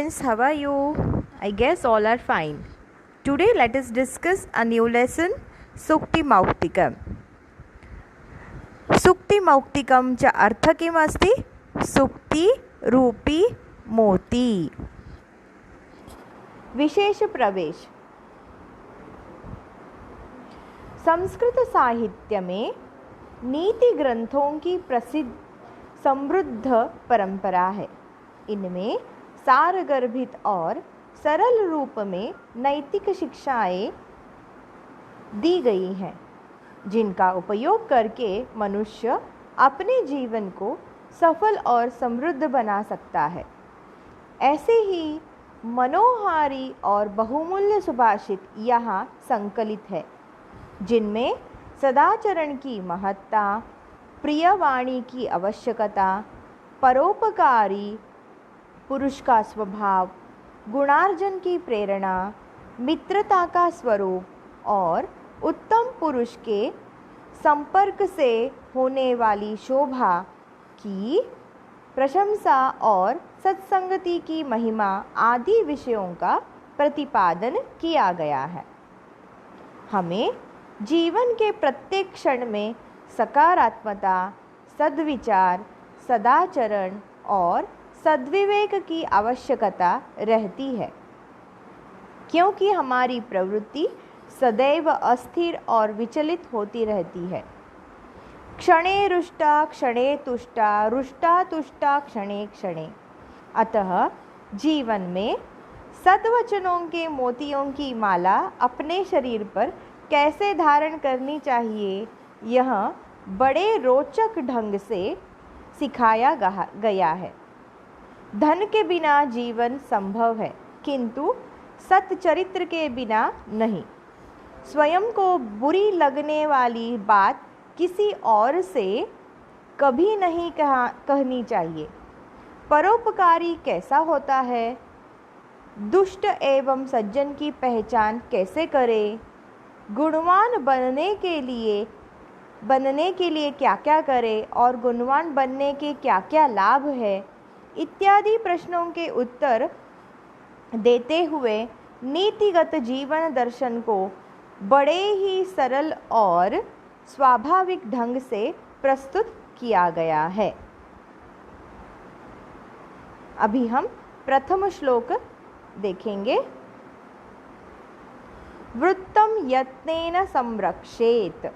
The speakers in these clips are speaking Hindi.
students, how are you? I guess all are fine. Today let us discuss a new lesson, Sukti Mauktikam. Sukti Mauktikam चा अर्थ किम् अस्ति? सुक्ति रूपी मोती. विशेष प्रवेश. संस्कृत साहित्य में नीति ग्रंथों की प्रसिद्ध समृद्ध परंपरा है. इनमें सारगर्भित और सरल रूप में नैतिक शिक्षाएं दी गई हैं, जिनका उपयोग करके मनुष्य अपने जीवन को सफल और समृद्ध बना सकता है. ऐसे ही मनोहारी और बहुमूल्य सुभाषित यहाँ संकलित है, जिनमें सदाचरण की महत्ता, प्रियवाणी की आवश्यकता, परोपकारी पुरुष का स्वभाव, गुणार्जन की प्रेरणा, मित्रता का स्वरूप और उत्तम पुरुष के संपर्क से होने वाली शोभा की प्रशंसा और सत्संगति की महिमा आदि विषयों का प्रतिपादन किया गया है. हमें जीवन के प्रत्येक क्षण में सकारात्मकता, सद्विचार, सदाचरण और सद्विवेक की आवश्यकता रहती है, क्योंकि हमारी प्रवृत्ति सदैव अस्थिर और विचलित होती रहती है. क्षणे रुष्टा क्षणे तुष्टा, रुष्टा तुष्टा क्षणे क्षणे. अतः जीवन में सद्वचनों के मोतियों की माला अपने शरीर पर कैसे धारण करनी चाहिए, यह बड़े रोचक ढंग से सिखाया गया है. धन के बिना जीवन संभव है, किंतु सच्चरित्र के बिना नहीं. स्वयं को बुरी लगने वाली बात किसी और से कभी नहीं कहनी चाहिए. परोपकारी कैसा होता है, दुष्ट एवं सज्जन की पहचान कैसे करें, गुणवान बनने के लिए क्या क्या करें और गुणवान बनने के क्या क्या लाभ है, इत्यादि प्रश्नों के उत्तर देते हुए नीतिगत जीवन दर्शन को बड़े ही सरल और स्वाभाविक ढंग से प्रस्तुत किया गया है. अभी हम प्रथम श्लोक देखेंगे. वृत्तं यत्नेन संरक्षेत.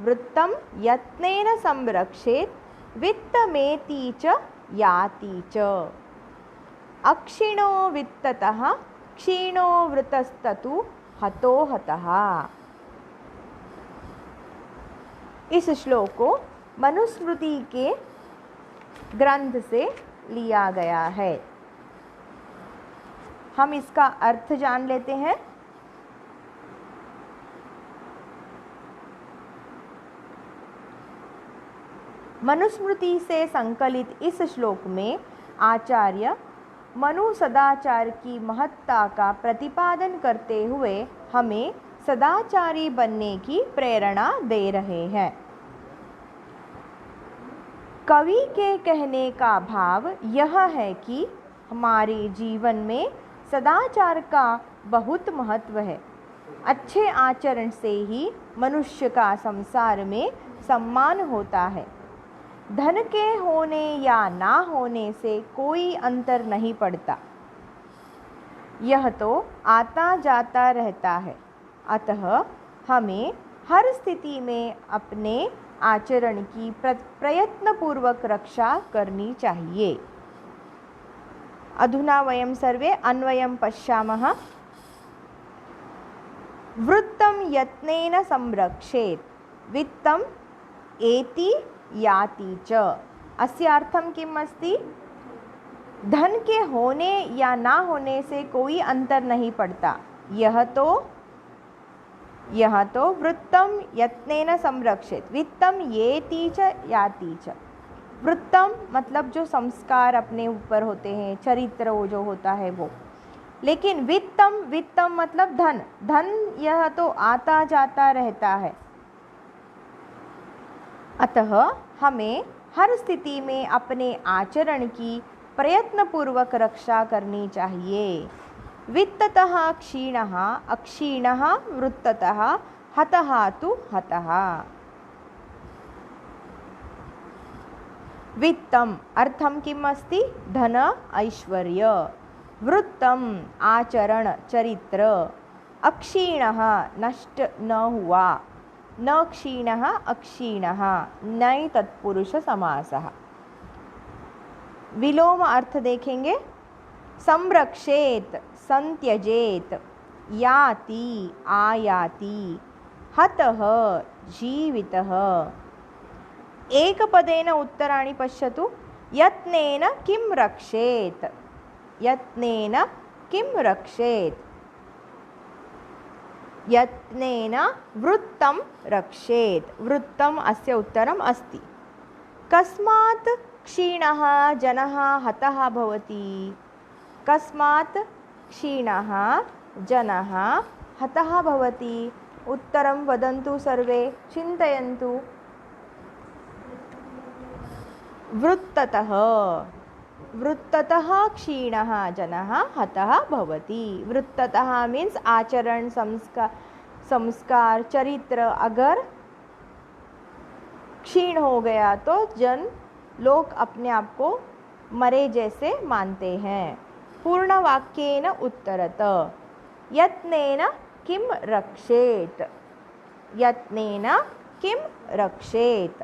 वृत्तं यत्नेन संरक्षेत, वित्तमेति च याति च. अक्षिणो वित्ततः क्षीणो वृतस्ततु हतो हतः. इस श्लोक को मनुस्मृति के ग्रंथ से लिया गया है. हम इसका अर्थ जान लेते हैं. मनुस्मृति से संकलित इस श्लोक में आचार्य मनु सदाचार की महत्ता का प्रतिपादन करते हुए हमें सदाचारी बनने की प्रेरणा दे रहे हैं. कवि के कहने का भाव यह है कि हमारे जीवन में सदाचार का बहुत महत्व है. अच्छे आचरण से ही मनुष्य का संसार में सम्मान होता है. धन के होने या ना होने से कोई अंतर नहीं पड़ता. यह तो आता जाता रहता है. अतः हमें हर स्थिति में अपने आचरण की प्रयत्नपूर्वक रक्षा करनी चाहिए. अधुना वयं सर्वे अन्वयं पश्यामः. वृत्तं यत्नेन संरक्षेत, वित्तम् एति याति च. अस्य अर्थं किम् अस्ति? धन के होने या ना होने से कोई अंतर नहीं पड़ता. यह तो वृत्तं यत्नेन संरक्षित, वित्तम येति च याति च. वृत्तम मतलब जो संस्कार अपने ऊपर होते हैं, चरित्र वो जो होता है वो. लेकिन वित्तम मतलब धन यह तो आता जाता रहता है. अतः हमें हर स्थिति में अपने आचरण की प्रयत्नपूर्वक रक्षा करनी चाहिए। वित्ततः क्षीणः अक्षीणः वृत्ततः हतः तु हतः। वित्तम् अर्थं किम् अस्ति? धन ऐश्वर्य। वृत्तम् आचरण चरित्र। अक्षीणः नष्ट न हुआ, न क्षीणः अक्षीणः, नई तत्पुरुष समासः। विलोम अर्थ देखेंगे। संरक्षेत संत्यजेत, याति आयाति, हतः जीवितः। एकपदेन उत्तराणि पश्यतु। यत्नेन किं रक्षेत, यत्नेन किं रक्षेत, यत्नेन वृत्तं रक्षेत। वृत्तम् अस्य उत्तरम् अस्ति। कस्मात् क्षीणः जनः हतः भवति? कस्मात् क्षीणः जनः हतः भवति? उत्तरं वदन्तु सर्वे, चिन्तयन्तु। वृत्ततः, वृत्ततः क्षीणः जनः हतः भवति। वृत्ततः मीन्स आचरण, संस्कार, चरित्र अगर क्षीण हो गया तो लोग अपने आप को मरे जैसे मानते हैं। पूर्ण वाक्येन उत्तरत। यत्नेन किं रक्षेत, यत्नेन किं रक्षेत।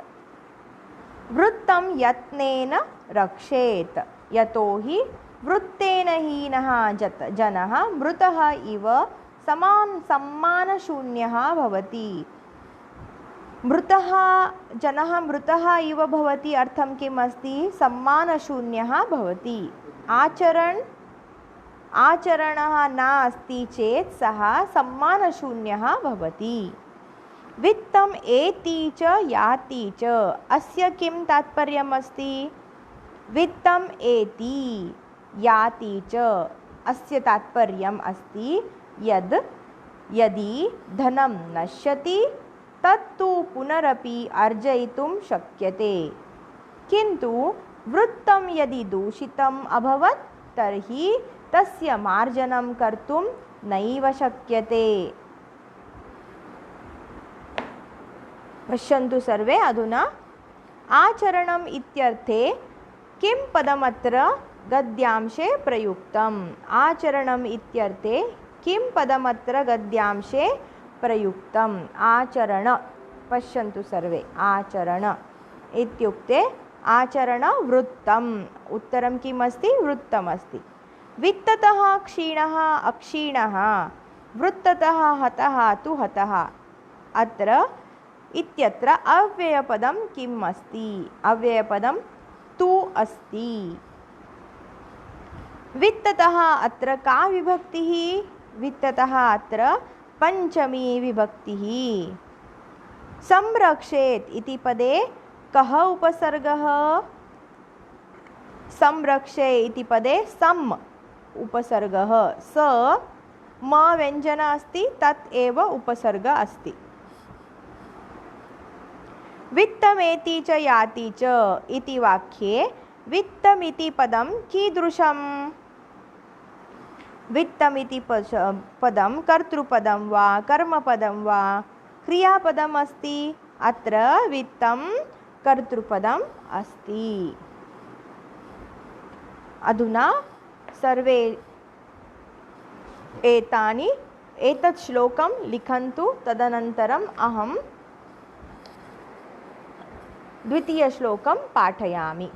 वृत्तं यत्नेन रक्षेत, यतोहि वृत्तेन हीनः जनः मृतः इव सम्मानशून्यः भवति। मृतः जनः मृतः इव भवति अर्थं किम् अस्ति? सम्मानशून्यः भवति। आचरणः नास्ति चेत् सः सम्मानशून्यः भवति। वित्तम् एति च याति च, अस्य किं तात्पर्यम् अस्ति? वित्तम् एति याति च, अस्य तात्पर्यम् अस्ति यदि धनं नश्यति तत्तु पुनरपि अर्जयितुं शक्यते, किन्तु वृत्तं यदि दूषितम् अभवत् तर्हि तस्य मार्जनं कर्तुं नैव शक्यते। पश्यन्तु सर्वे अधुना। आचरणम् इत्यर्थे किं पदमत्र गद्यांशे प्रयुक्तम्? आचरणम् इत्यर्थे किं पदमत्र गद्यांशे प्रयुक्तम्? आचरण, पश्यन्तु सर्वे, आचरण इत्युक्ते आचरण वृत्तम्। उत्तरं किम् अस्ति? वृत्तमस्ति। वित्ततः क्षीणः अक्षीणः, वृत्ततः हतः तु हतः। अत्र इत्यत्र अव्ययपदं किम् अस्ति? अव्ययपदं तु अस्ति। वित्ततः अत्र का विभक्तिः? वित्ततः अत्र पंचमी विभक्तिः। संरक्षेत इति पदे कः उपसर्गः? संरक्षे इति पदे सम् उपसर्गः। स म व्यञ्जन अस्ति, तत् एव उपसर्ग अस्ति। वित्तमेति च याति च इति वाक्ये वित्तमिति पदं कीदृशम्? वित्तमिति पदं कर्तृपदं वा कर्मपदं वा क्रियापदम् अस्ति? अत्र वित्तं कर्तृपदम् अस्ति। अधुना सर्वे एतत् श्लोकं लिखन्तु। तदनन्तरम् अहं द्वितीयश्लोकं पाठयामि।